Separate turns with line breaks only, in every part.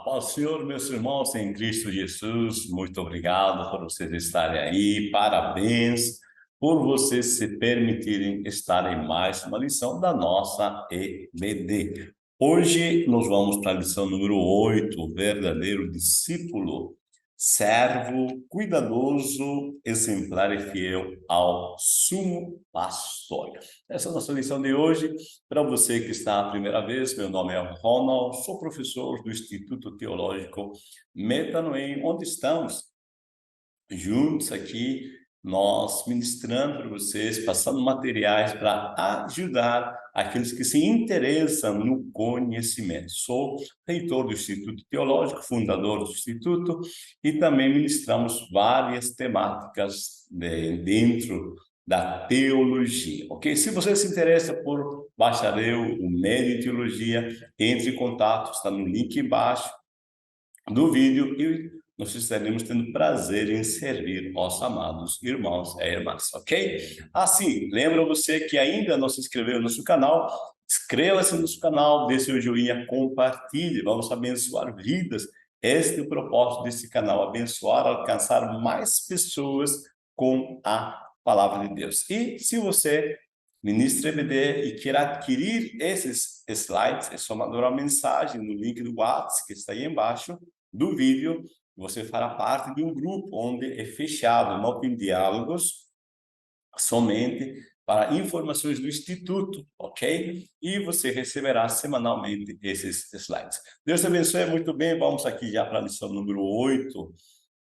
Paz, Senhor, meus irmãos em Cristo Jesus, muito obrigado por vocês estarem aí, parabéns por vocês se permitirem estar em mais uma lição da nossa EBD. Hoje nós vamos para a lição número 8, o verdadeiro discípulo, servo, cuidadoso, exemplar e fiel ao sumo pastor. Essa é a nossa lição de hoje. Para você que está a primeira vez, meu nome é Ronald, sou professor do Instituto Teológico Metanoem, onde estamos juntos aqui, nós ministrando para vocês, passando materiais para ajudar aqueles que se interessam no conhecimento. Sou reitor do Instituto Teológico, fundador do Instituto, e também ministramos várias temáticas dentro da teologia, ok? Se você se interessa por bacharel, o médio em teologia, entre em contato, está no link embaixo do vídeo e nós estaremos tendo prazer em servir aos amados irmãos e irmãs, ok? Assim, lembra você que ainda não se inscreveu no nosso canal, inscreva-se no nosso canal, dê seu joinha, compartilhe, vamos abençoar vidas. Este é o propósito desse canal, abençoar, alcançar mais pessoas com a palavra de Deus. E se você ministra EBD e quer adquirir esses slides, é só mandar uma mensagem no link do WhatsApp que está aí embaixo do vídeo. Você fará parte de um grupo onde é fechado, não tem diálogos, somente para informações do Instituto, ok? E você receberá semanalmente esses slides. Deus te abençoe muito bem. Vamos aqui já para a lição número 8,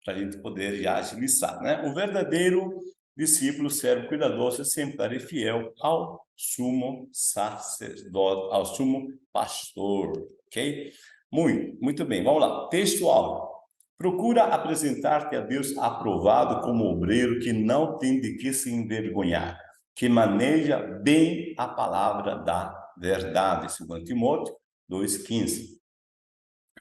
para a gente poder já agilizar, né? O verdadeiro discípulo, servo, cuidadoso, exemplar e fiel ao sumo sacerdote, ao sumo pastor, ok? Muito bem, vamos lá. Texto áudio. Procura apresentar-te a Deus aprovado como obreiro que não tem de que se envergonhar, que maneja bem a palavra da verdade. 2 Timóteo 2,15.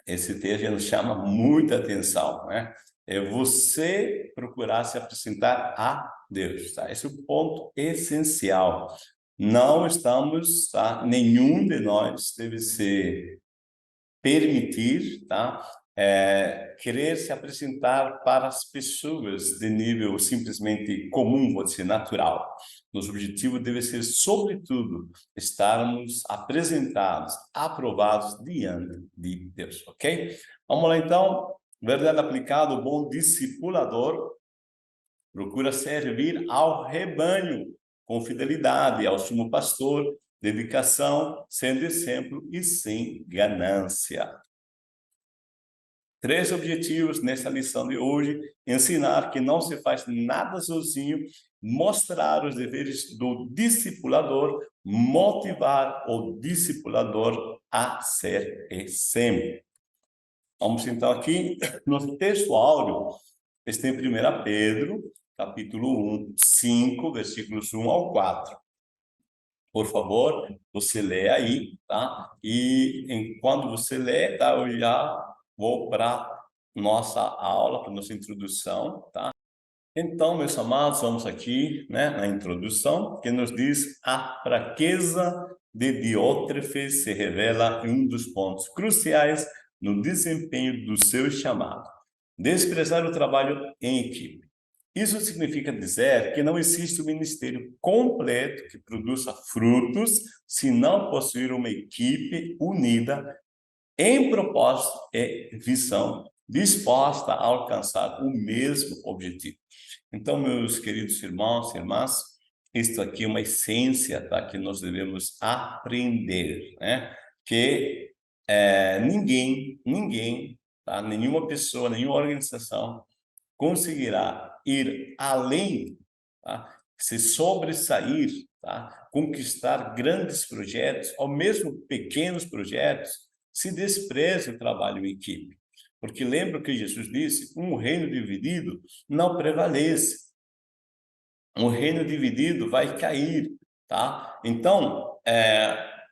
Esse texto nos chama muita atenção, né? É você procurar se apresentar a Deus, tá? Esse é o ponto essencial. Não estamos, tá? Nenhum de nós deve se permitir, tá? Querer se apresentar para as pessoas de nível simplesmente comum, pode ser natural. Nosso objetivo deve ser, sobretudo, estarmos apresentados, aprovados diante de Deus, ok? Vamos lá, então. Verdade aplicada, o bom discipulador procura servir ao rebanho com fidelidade, ao sumo pastor, dedicação, sendo exemplo e sem ganância. 3 objetivos nessa lição de hoje: ensinar que não se faz nada sozinho, mostrar os deveres do discipulador, motivar o discipulador a ser exemplo. Vamos então aqui no texto áudio, está em 1 Pedro, capítulo 1, 5, versículos 1 ao 4. Por favor, você lê aí, tá? E enquanto você lê, tá, eu já vou para nossa aula, para nossa introdução, tá? Então, meus amados, vamos aqui, né, na introdução, que nos diz: a fraqueza de Diótrefes se revela em um dos pontos cruciais no desempenho do seu chamado: desprezar o trabalho em equipe. Isso significa dizer que não existe um ministério completo que produza frutos se não possuir uma equipe unida em propósito e visão, disposta a alcançar o mesmo objetivo. Então, meus queridos irmãos e irmãs, isto aqui é uma essência, tá, que nós devemos aprender, né? Que ninguém, tá, nenhuma pessoa, nenhuma organização conseguirá ir além, tá? Se sobressair, tá? Conquistar grandes projetos, ou mesmo pequenos projetos, se despreza o trabalho em equipe. Porque lembra que Jesus disse: um reino dividido não prevalece. Um reino dividido vai cair, tá? Então,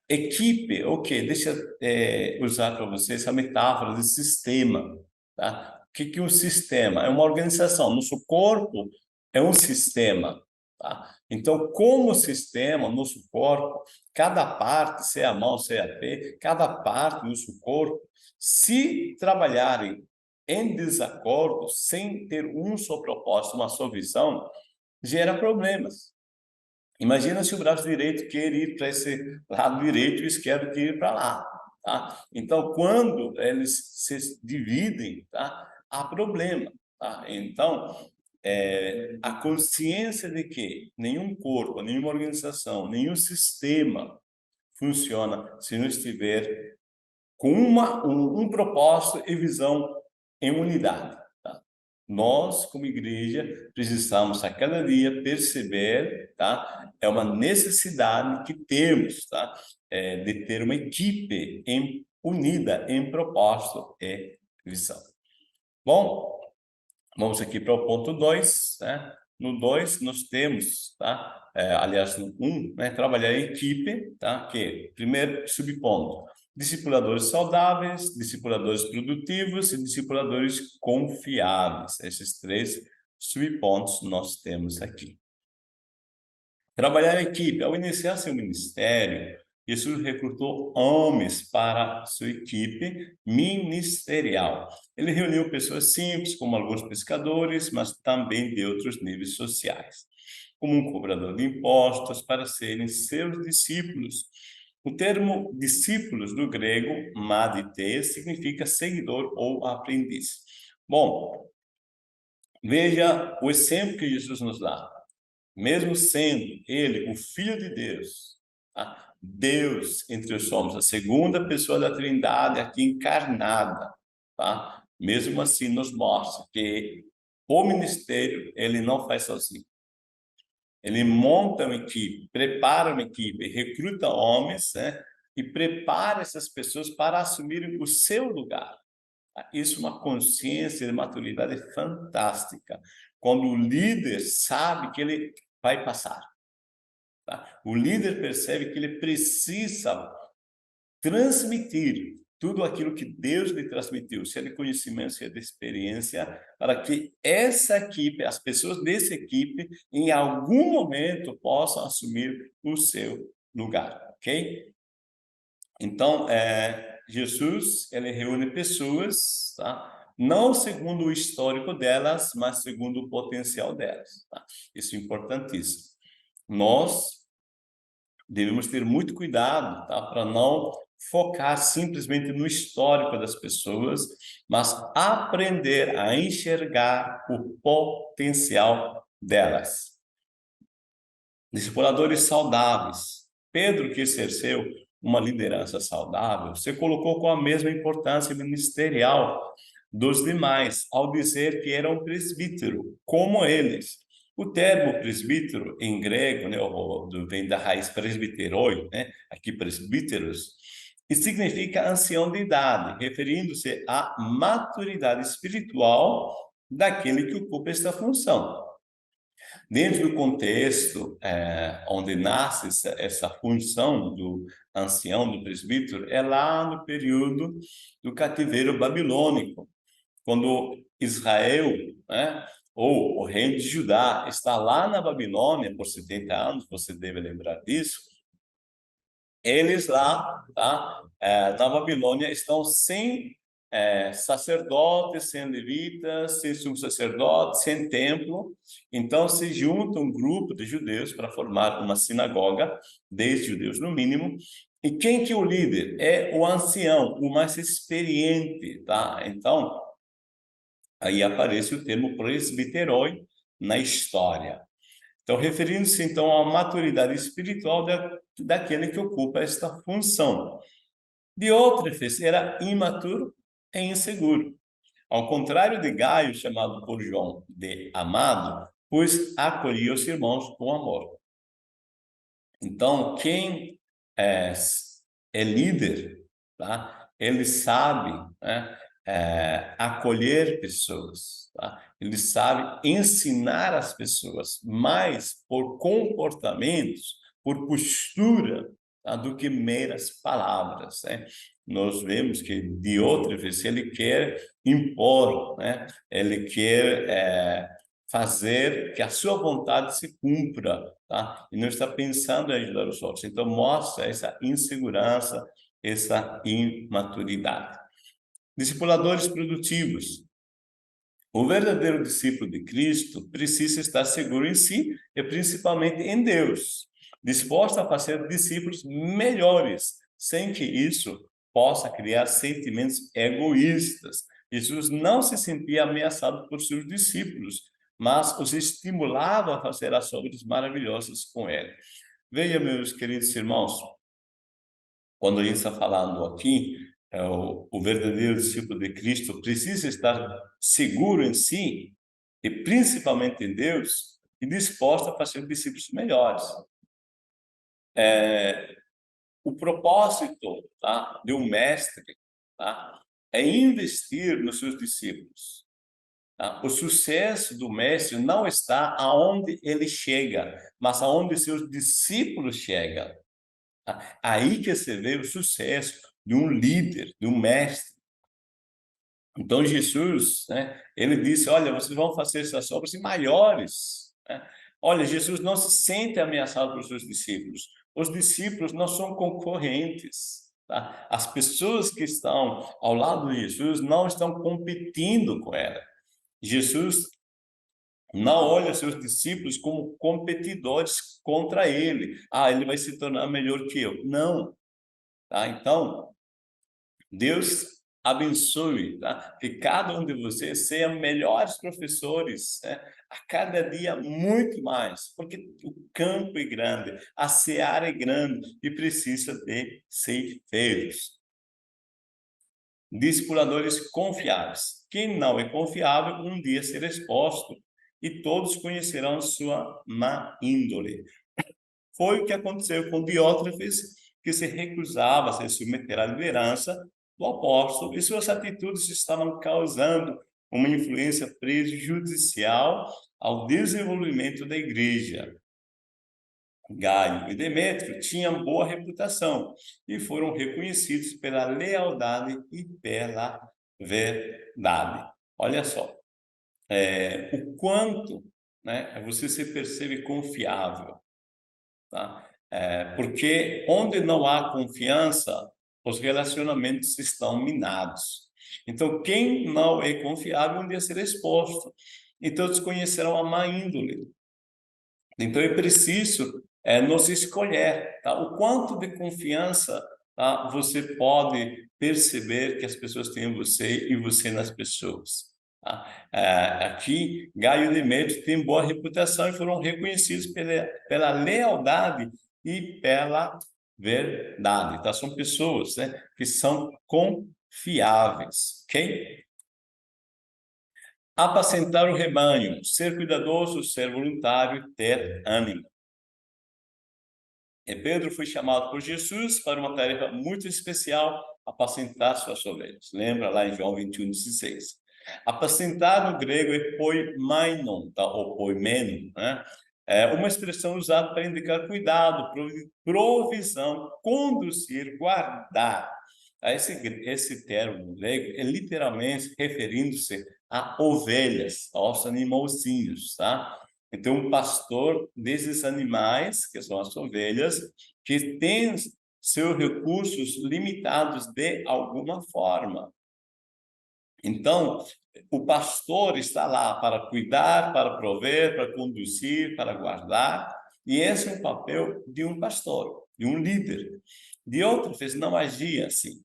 equipe, ok, deixa eu usar para vocês essa metáfora de sistema, tá? O que é um sistema? É uma organização. Nosso corpo é um sistema, tá? Então, como sistema, nosso corpo cada parte, seja a mão, seja a pé, cada parte do nosso corpo, se trabalharem em desacordo, sem ter um só propósito, uma só visão, gera problemas. Imagina se o braço direito quer ir para esse lado direito e o esquerdo quer ir para lá, tá? Então, quando eles se dividem, tá? Há problema, tá? Então, a consciência de que nenhum corpo, nenhuma organização, nenhum sistema funciona se não estiver com um propósito e visão em unidade. Tá? Nós, como igreja, precisamos a cada dia perceber, tá? É uma necessidade que temos, tá? De ter uma equipe unida em propósito e visão. Bom, vamos aqui para o ponto 2, né? No 2, nós temos, tá? Aliás, no 1, né? Trabalhar em equipe, tá? Que, primeiro subponto, discipuladores saudáveis, discipuladores produtivos e discipuladores confiáveis. Esses 3 subpontos nós temos aqui. Trabalhar em equipe. Ao iniciar seu ministério, Jesus recrutou homens para sua equipe ministerial. Ele reuniu pessoas simples, como alguns pescadores, mas também de outros níveis sociais, como um cobrador de impostos, para serem seus discípulos. O termo discípulos do grego, madite, significa seguidor ou aprendiz. Bom, veja o exemplo que Jesus nos dá. Mesmo sendo ele o Filho de Deus, tá? Deus entre os homens, a segunda pessoa da Trindade aqui encarnada, tá? Mesmo assim nos mostra que o ministério ele não faz sozinho. Ele monta uma equipe, prepara uma equipe, recruta homens, né? E prepara essas pessoas para assumirem o seu lugar. Isso é uma consciência de maturidade fantástica. Quando o líder sabe que ele vai passar. Tá? O líder percebe que ele precisa transmitir tudo aquilo que Deus lhe transmitiu, seja de conhecimento, seja de experiência, para que essa equipe, as pessoas dessa equipe, em algum momento possam assumir o seu lugar, ok? Então, Jesus, ele reúne pessoas, tá? Não segundo o histórico delas, mas segundo o potencial delas, tá? Isso é importantíssimo. Nós devemos ter muito cuidado, tá? Para não focar simplesmente no histórico das pessoas, mas aprender a enxergar o potencial delas. Discipuladores saudáveis. Pedro, que exerceu uma liderança saudável, se colocou com a mesma importância ministerial dos demais, ao dizer que era um presbítero, como eles. O termo presbítero, em grego, né, vem da raiz presbiteroi, né, aqui presbíteros, e significa ancião de idade, referindo-se à maturidade espiritual daquele que ocupa esta função. Dentro do contexto onde nasce essa função do ancião, do presbítero, é lá no período do cativeiro babilônico, quando Israel, né, ou o reino de Judá, está lá na Babilônia por 70 anos, você deve lembrar disso, eles lá, tá, na Babilônia, estão sem sacerdotes, sem levitas, sem sumo sacerdote, sem templo. Então se junta um grupo de judeus para formar uma sinagoga, 10 judeus no mínimo. E quem que é o líder? É o ancião, o mais experiente, tá? Então aí aparece o termo presbiteroi na história. Então, referindo-se então à maturidade espiritual daquele que ocupa esta função. Diótrefes era imaturo e inseguro. Ao contrário de Gaio, chamado por João de amado, pois acolhia os irmãos com amor. Então, quem é líder, tá? Ele sabe, né, acolher pessoas, tá? Ele sabe ensinar as pessoas mais por comportamentos, por postura, tá? Do que meras palavras, né? Nós vemos que Diótrefes ele quer impor, né? Ele quer fazer que a sua vontade se cumpra, tá? E não está pensando em ajudar os outros. Então, mostra essa insegurança, essa imaturidade. Discipuladores produtivos. O verdadeiro discípulo de Cristo precisa estar seguro em si e principalmente em Deus, disposto a fazer discípulos melhores, sem que isso possa criar sentimentos egoístas. Jesus não se sentia ameaçado por seus discípulos, mas os estimulava a fazer as obras maravilhosas com ele. Veja, meus queridos irmãos, quando a gente está falando aqui, o verdadeiro discípulo de Cristo precisa estar seguro em si, e principalmente em Deus, e disposto a fazer discípulos melhores. O propósito, tá, de um mestre, tá, é investir nos seus discípulos. Tá? O sucesso do mestre não está aonde ele chega, mas aonde seus discípulos chegam. Tá? Aí que você vê o sucesso de um líder, de um mestre. Então, Jesus, né, ele disse, olha, vocês vão fazer essas obras maiores. Né? Olha, Jesus não se sente ameaçado por seus discípulos. Os discípulos não são concorrentes. Tá? As pessoas que estão ao lado de Jesus não estão competindo com ela. Jesus não olha seus discípulos como competidores contra ele. Ah, ele vai se tornar melhor que eu. Não. Tá? Então, Deus abençoe, tá? Que cada um de vocês seja melhores professores, né? A cada dia muito mais, porque o campo é grande, a seara é grande e precisa de ceifeiros. Discipuladores confiáveis. Quem não é confiável, um dia será exposto e todos conhecerão sua má índole. Foi o que aconteceu com Diótrefes, que se recusava a se submeter à liderança do apóstolo, e suas atitudes estavam causando uma influência prejudicial ao desenvolvimento da igreja. Gaio e Demétrio tinham boa reputação e foram reconhecidos pela lealdade e pela verdade. Olha só, o quanto, né, você se percebe confiável. Tá? Porque onde não há confiança, os relacionamentos estão minados. Então, quem não é confiável, um dia será exposto. Então, todos conhecerão a má índole. Então, é preciso nos escolher. Tá? O quanto de confiança, tá, você pode perceber que as pessoas têm em você e você nas pessoas. Tá? Aqui, Gaio e Demétrio têm boa reputação e foram reconhecidos pela lealdade e pela verdade. Tá? São pessoas, né, que são confiáveis. Ok? Apacentar o rebanho, ser cuidadoso, ser voluntário, ter ânimo. E Pedro foi chamado por Jesus para uma tarefa muito especial, apacentar suas ovelhas. Lembra lá em João 21:16. Apacentar no grego é poimainon, tá? Ou poimeno, né? É uma expressão usada para indicar cuidado, provisão, conduzir, guardar. Esse termo grego é literalmente referindo-se a ovelhas, aos animalzinhos, tá? Então, um pastor desses animais, que são as ovelhas, que tem seus recursos limitados de alguma forma. Então, o pastor está lá para cuidar, para prover, para conduzir, para guardar, e esse é o papel de um pastor, de um líder. Diótrefes não agia assim.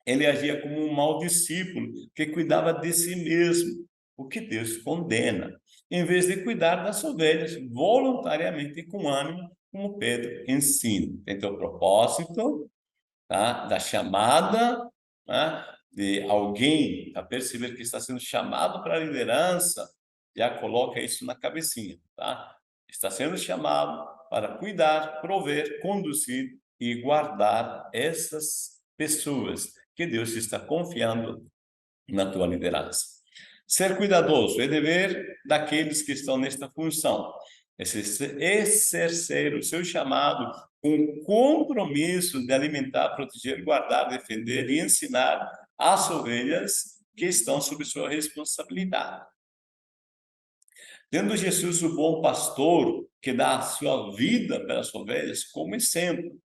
Ele agia como um mau discípulo que cuidava de si mesmo, o que Deus condena, em vez de cuidar das ovelhas voluntariamente e com ânimo, como Pedro ensina. Então, o propósito, tá, da chamada, né, de alguém a perceber que está sendo chamado para a liderança, já coloca isso na cabecinha, tá? Está sendo chamado para cuidar, prover, conduzir e guardar essas pessoas que Deus está confiando na tua liderança. Ser cuidadoso é dever daqueles que estão nesta função. Exercer o seu chamado com compromisso de alimentar, proteger, guardar, defender e ensinar as ovelhas que estão sob sua responsabilidade. Tendo Jesus o bom pastor, que dá a sua vida pelas ovelhas, como exemplo.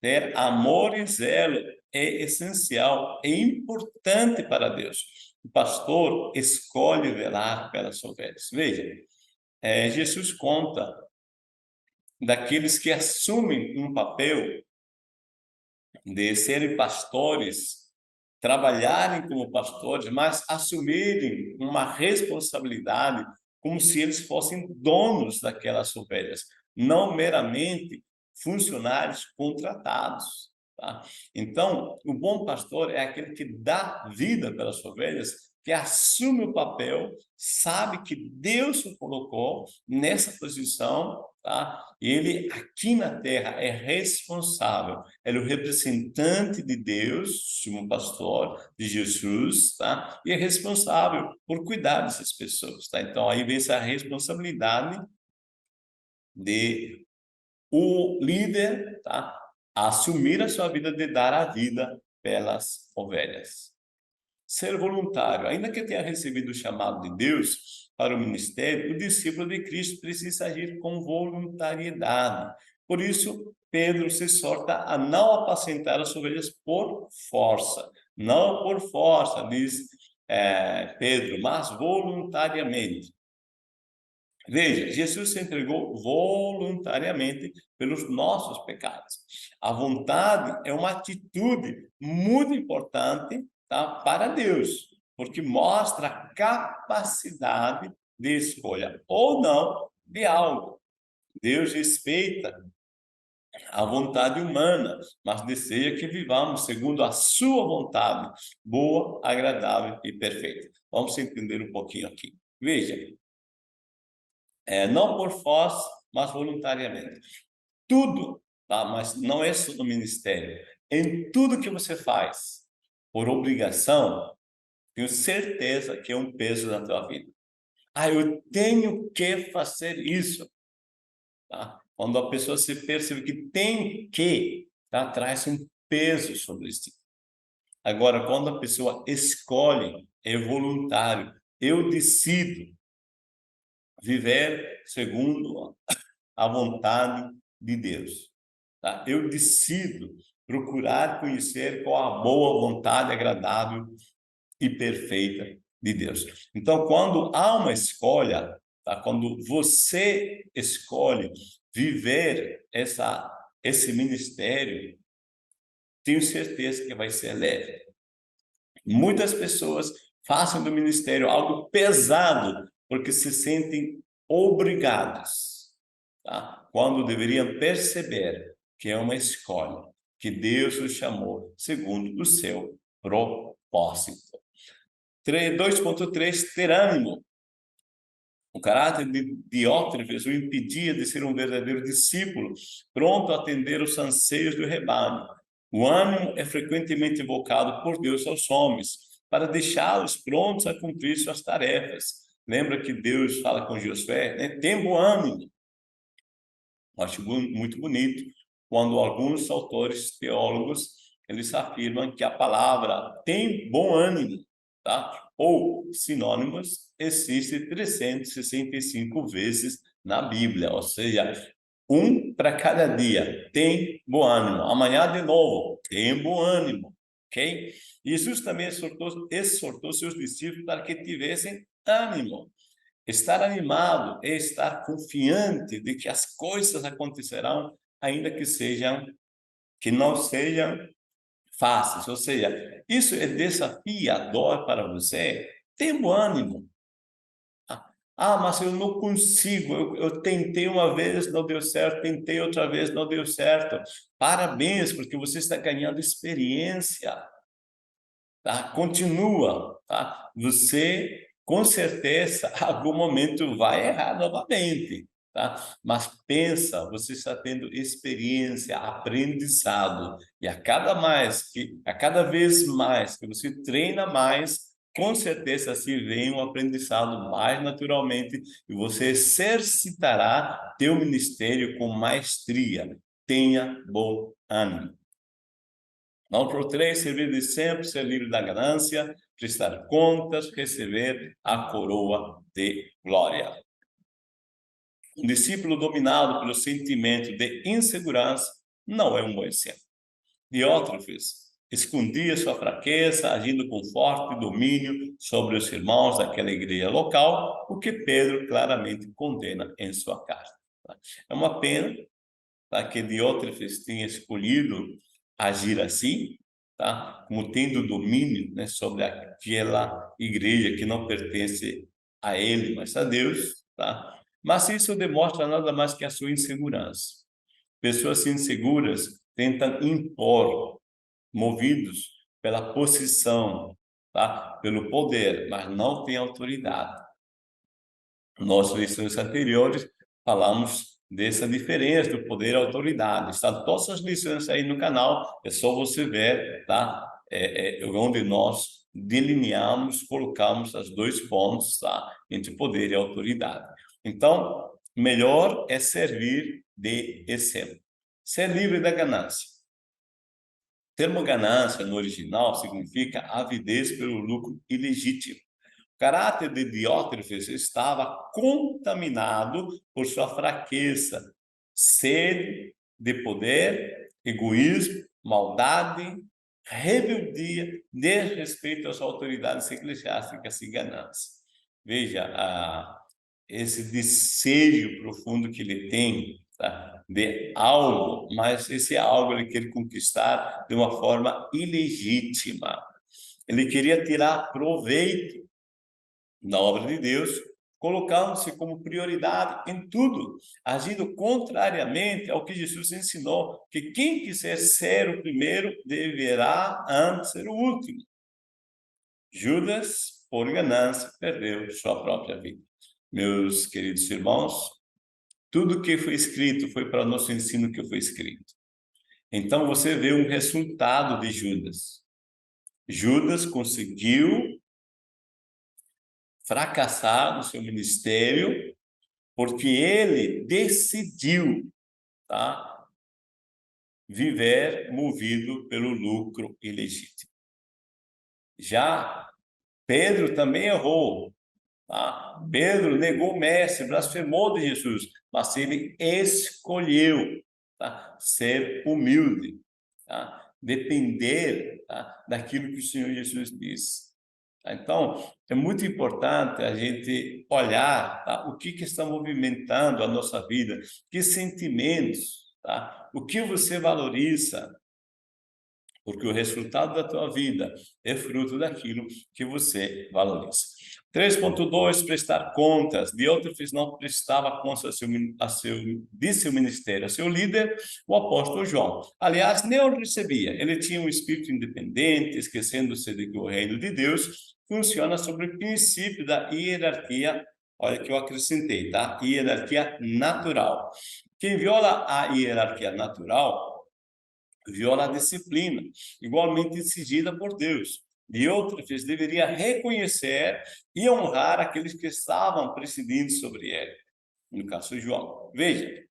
Ter amor e zelo é essencial, é importante para Deus. O pastor escolhe velar pelas ovelhas. Veja, Jesus conta daqueles que assumem um papel de serem pastores, trabalharem como pastores, mas assumirem uma responsabilidade como se eles fossem donos daquelas ovelhas, não meramente funcionários contratados. Tá? Então, o bom pastor é aquele que dá vida pelas ovelhas, que assume o papel, sabe que Deus o colocou nessa posição, tá? E ele aqui na terra é responsável, ele é o representante de Deus, como pastor de Jesus, tá? E é responsável por cuidar dessas pessoas, tá? Então aí vem essa responsabilidade de o líder, tá? Assumir a sua vida de dar a vida pelas ovelhas. Ser voluntário, ainda que tenha recebido o chamado de Deus para o ministério, o discípulo de Cristo precisa agir com voluntariedade. Por isso, Pedro se exorta a não apacentar as ovelhas por força. Não por força, diz Pedro, mas voluntariamente. Veja, Jesus se entregou voluntariamente pelos nossos pecados. A vontade é uma atitude muito importante, tá, para Deus, porque mostra a capacidade de escolha ou não de algo. Deus respeita a vontade humana, mas deseja que vivamos segundo a sua vontade, boa, agradável e perfeita. Vamos entender um pouquinho aqui. Veja, não por força, mas voluntariamente. Tudo, tá? Mas não é só no ministério. Em tudo que você faz, por obrigação, tenho certeza que é um peso na tua vida. Ah, eu tenho que fazer isso. Tá? Quando a pessoa se percebe que tem que, tá? Traz um peso sobre si. Agora, quando a pessoa escolhe, é voluntário. Eu decido viver segundo a vontade de Deus. Tá? Eu decido procurar conhecer qual a boa vontade agradável e perfeita de Deus. Então, quando há uma escolha, tá? Quando você escolhe viver esse ministério, tenho certeza que vai ser leve. Muitas pessoas fazem do ministério algo pesado porque se sentem obrigadas, tá? Quando deveriam perceber que é uma escolha, que Deus os chamou segundo o seu propósito. 2.3, ter ânimo. O caráter de Diótrefes o impedia de ser um verdadeiro discípulo, pronto a atender os anseios do rebanho. O ânimo é frequentemente evocado por Deus aos homens, para deixá-los prontos a cumprir suas tarefas. Lembra que Deus fala com Josué, né? Tem bom ânimo. Acho muito bonito quando alguns autores teólogos eles afirmam que a palavra tem bom ânimo, tá? Ou sinônimos existe 365 vezes na Bíblia, ou seja, um para cada dia. Tem bom ânimo. Amanhã de novo, tem bom ânimo, ok? Jesus também exortou seus discípulos para que tivessem ânimo. Estar animado é estar confiante de que as coisas acontecerão, ainda que não sejam fáceis. Ou seja, isso é desafiador para você. Tenha bom ânimo. Mas eu não consigo. Eu tentei uma vez, não deu certo. Tentei outra vez, não deu certo. Parabéns, porque você está ganhando experiência. Tá? Continua, tá? Você, com certeza, algum momento vai errar novamente, tá? Mas pensa, você está tendo experiência, aprendizado, e a cada vez mais que você treina mais, com certeza assim vem um aprendizado mais naturalmente e você exercitará teu ministério com maestria. Tenha bom ânimo. Número 3, servir de sempre, ser livre da ganância, prestar contas, receber a coroa de glória. Um discípulo dominado pelo sentimento de insegurança não é um bom exemplo. Diótrefes escondia sua fraqueza, agindo com forte domínio sobre os irmãos daquela igreja local, o que Pedro claramente condena em sua carta. É uma pena, tá, que Diótrefes tenha escolhido agir assim, tá, como tendo domínio, né, sobre aquela igreja que não pertence a ele, mas a Deus, tá? Mas isso demonstra nada mais que a sua insegurança. Pessoas inseguras tentam impor, movidos pela posição, tá? Pelo poder, mas não têm autoridade. Nossas lições anteriores falamos dessa diferença do poder e autoridade. Está todas as lições aí no canal, é só você ver, tá? Onde nós delineamos, colocamos os dois pontos, tá? Entre poder e autoridade. Então, melhor é servir de exemplo. Ser livre da ganância. O termo ganância, no original, significa avidez pelo lucro ilegítimo. O caráter de Diótrefes estava contaminado por sua fraqueza, sede de poder, egoísmo, maldade, rebeldia, desrespeito às autoridades eclesiásticas e ganância. Veja, esse desejo profundo que ele tem, tá, de algo, mas esse algo ele quer conquistar de uma forma ilegítima. Ele queria tirar proveito da obra de Deus, colocando-se como prioridade em tudo, agindo contrariamente ao que Jesus ensinou, que quem quiser ser o primeiro deverá antes ser o último. Judas, por ganância, perdeu sua própria vida. Meus queridos irmãos, tudo que foi escrito foi para o nosso ensino que foi escrito. Então você vê um resultado de Judas. Judas conseguiu fracassar no seu ministério porque ele decidiu, tá, viver movido pelo lucro ilegítimo. Já Pedro também errou. Tá? Pedro negou o mestre, blasfemou de Jesus, mas ele escolheu, tá, ser humilde, tá? Depender, tá, daquilo que o Senhor Jesus disse. Tá? Então, é muito importante a gente olhar, tá, o que está movimentando a nossa vida, que sentimentos, tá? O que você valoriza, porque o resultado da tua vida é fruto daquilo que você valoriza. 3.2, prestar contas. Diótrefes não prestava contas de seu ministério, a seu líder, o apóstolo João. Aliás, nem o recebia. Ele tinha um espírito independente, esquecendo-se de que o reino de Deus funciona sobre o princípio da hierarquia. Olha que eu acrescentei, tá? Hierarquia natural. Quem viola a hierarquia natural viola a disciplina, igualmente exigida por Deus. Diótrefes deveria reconhecer e honrar aqueles que estavam presidindo sobre ele, no caso de João. Veja,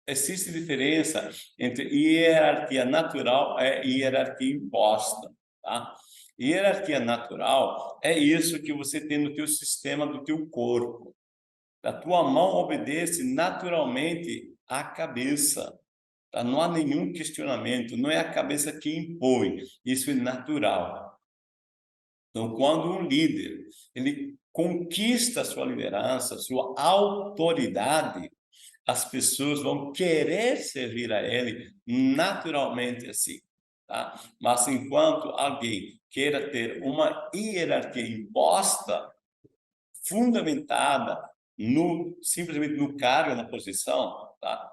existe diferença entre hierarquia natural e hierarquia imposta, tá? Hierarquia natural é isso que você tem no teu sistema do teu corpo. A tua mão obedece naturalmente à cabeça. Tá? Não há nenhum questionamento, não é a cabeça que impõe, isso é natural. Então, quando um líder ele conquista a sua liderança, sua autoridade, as pessoas vão querer servir a ele naturalmente assim. Tá? Mas enquanto alguém queira ter uma hierarquia imposta, fundamentada simplesmente no cargo, na posição, tá?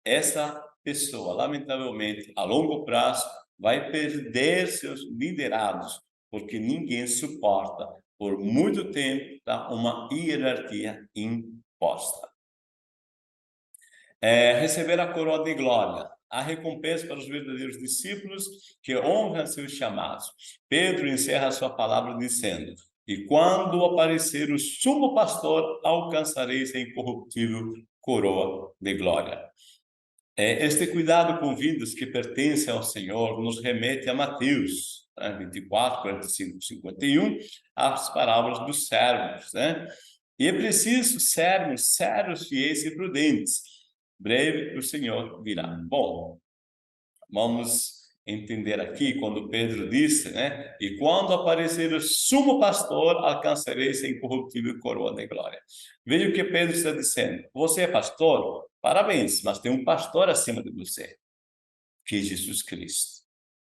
Essa pessoa, lamentavelmente, a longo prazo, vai perder seus liderados, porque ninguém suporta por muito tempo, tá, uma hierarquia imposta. Receber a coroa de glória, a recompensa para os verdadeiros discípulos que honram seus chamados. Pedro encerra sua palavra dizendo: e quando aparecer o sumo pastor, alcançareis a incorruptível coroa de glória. Este cuidado com vidas que pertencem ao Senhor nos remete a Mateus 24, 45, 51, as parábolas dos servos, né? E é preciso sermos sérios, fiéis e prudentes. Breve o Senhor virá. Bom, vamos entender aqui quando Pedro disse, né? E quando aparecer o sumo pastor, alcançareis a incorruptível coroa de glória. Veja o que Pedro está dizendo. Você é pastor? Parabéns, mas tem um pastor acima de você, que é Jesus Cristo.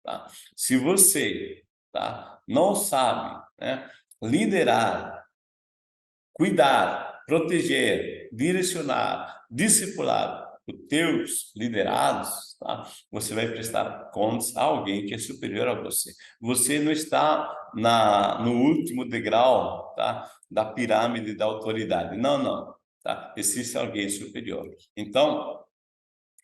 Tá? Se você, tá, não sabe, né, liderar, cuidar, proteger, direcionar, discipular os teus liderados, tá? Você vai prestar contas a alguém que é superior a você. Você não está no último degrau, tá, da pirâmide da autoridade. Não, não. Tá? Existe alguém superior. Então,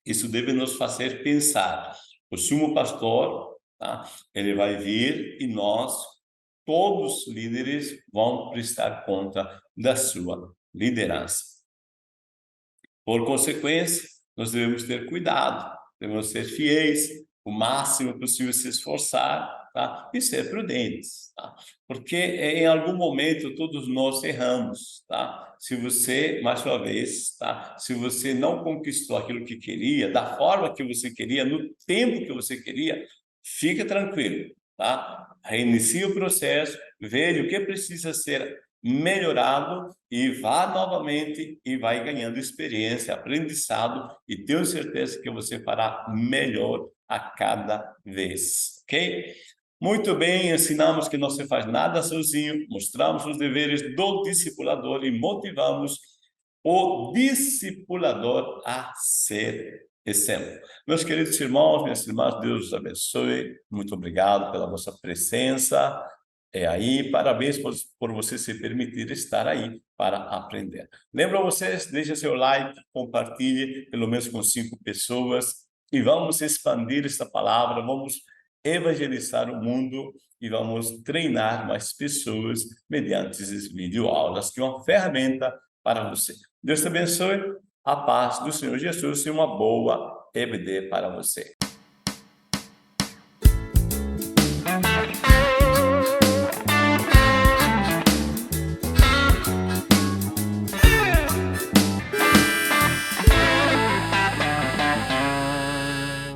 isso deve nos fazer pensar. O sumo pastor, tá? Ele vai vir e nós, todos os líderes, vão prestar conta da sua liderança. Por consequência, nós devemos ter cuidado, devemos ser fiéis, o máximo possível se esforçar, tá? E ser prudentes, tá? Porque em algum momento todos nós erramos, tá? Se você, mais uma vez, tá? Se você não conquistou aquilo que queria, da forma que você queria, no tempo que você queria, fica tranquilo, tá? Reinicie o processo, veja o que precisa ser melhorado e vá novamente e vai ganhando experiência, aprendizado e tenho certeza que você fará melhor a cada vez, ok? Muito bem, ensinamos que não se faz nada sozinho, mostramos os deveres do discipulador e motivamos o discipulador a ser exemplo. Meus queridos irmãos, minhas irmãs, Deus os abençoe. Muito obrigado pela vossa presença. Aí, parabéns por você se permitir estar aí para aprender. Lembro a vocês, deixe seu like, compartilhe pelo menos com 5 pessoas e vamos expandir esta palavra, vamos evangelizar o mundo e vamos treinar mais pessoas mediante essas videoaulas, que é uma ferramenta para você. Deus te abençoe, a paz do Senhor Jesus e uma boa EBD para você.